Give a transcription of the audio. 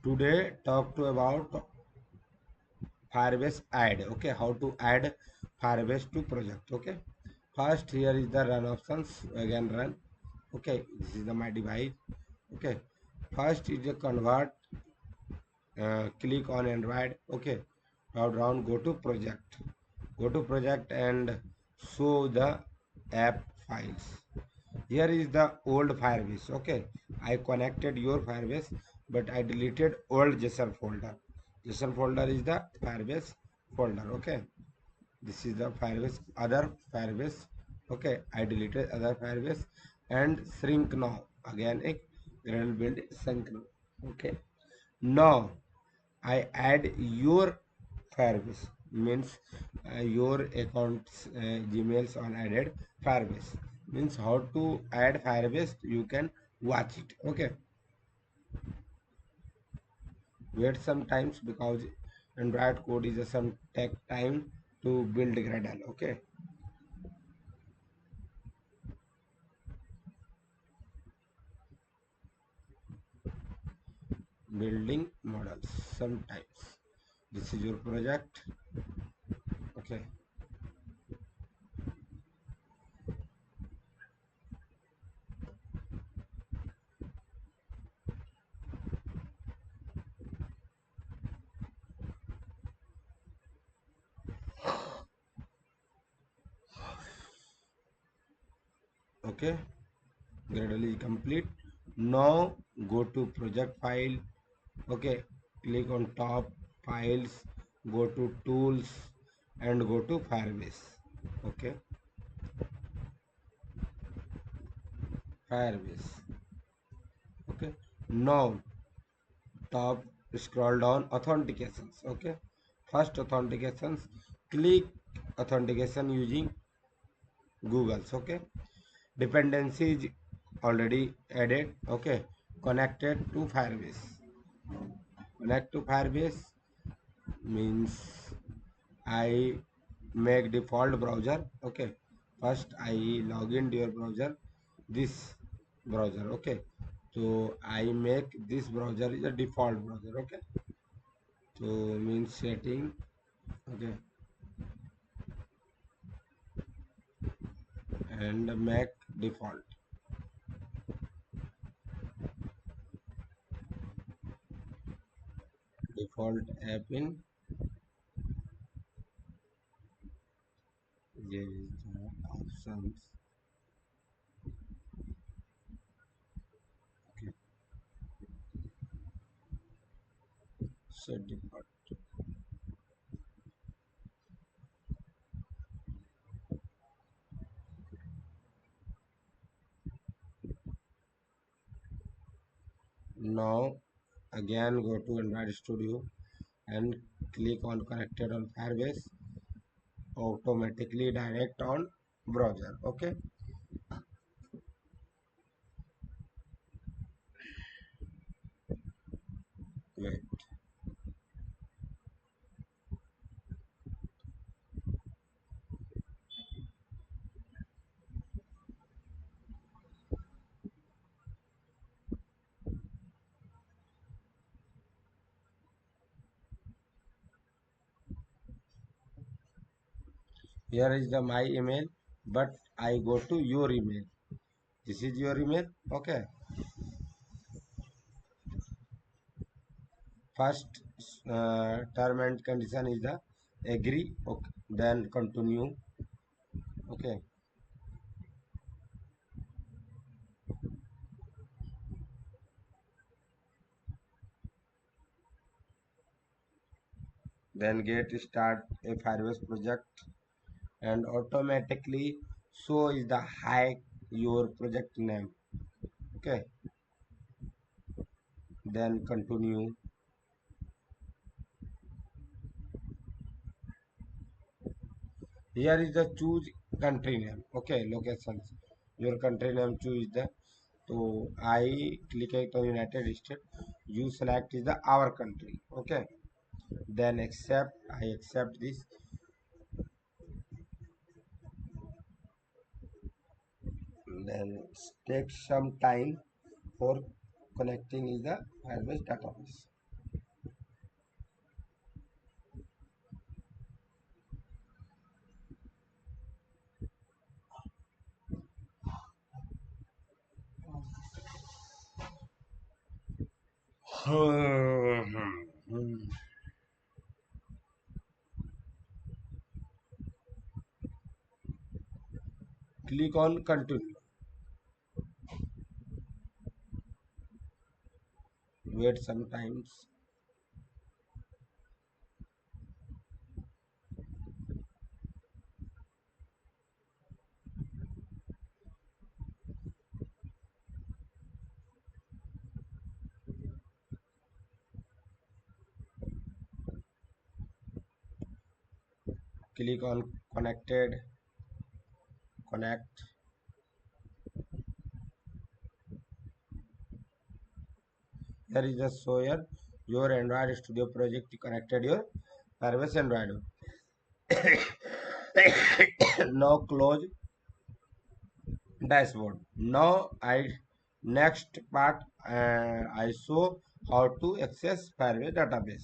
Today talk to about Firebase add. Okay, how to add Firebase to project. Okay, first here is the run options. Again run. Okay, this is the my device. Okay, first is the convert. Click on Android. Okay, now down go to project. Go to project and show the app files. Here is the old Firebase. Okay, I connected your Firebase, but I deleted old JSON folder. JSON folder is the Firebase folder. Okay, this is the Firebase other Firebase. Okay, I deleted other Firebase and shrink now. Again, a Gradle build shrink now. Okay, now I add your Firebase means your accounts Gmails on added Firebase means how to add Firebase you can watch it. Okay, wait sometimes because Android code is a some take time to build Gradle. Okay, building models sometimes. This is your project. Okay, okay. Gradle is complete. Now go to project file. Okay, click on top files, go to tools and go to Firebase. Okay, Firebase. Okay, now top scroll down authentications. Okay, first authentications, click authentication using Google's. Okay, dependencies already added. Okay, connected to Firebase. Connect to Firebase means I make default browser. Okay, first I log into your browser, this browser. Okay, so I make this browser is a default browser. Okay, so means setting. Okay, and make default app in. Here is the options. Okay, set default. Now again go to Android Studio and click on connected on Firebase, automatically direct on browser. Okay, wait, here is the my email, but I go to your email. This is your email. Okay, first term and condition is the agree. Okay, then continue. Okay, then get start a Firebase project and automatically show is the high your project name. Okay, then continue. Here is the choose country name. Okay, locations. Your country name choose the. So I click it on United States. You select is the our country. Okay. Then accept. I accept this. Then take some time for connecting is the Firebase database. Click on continue. Wait sometimes. Click on connected. Connect. Here is a show here. Your Android Studio project connected your Firebase Android. Now close dashboard. Now I next part I show how to access Firebase database.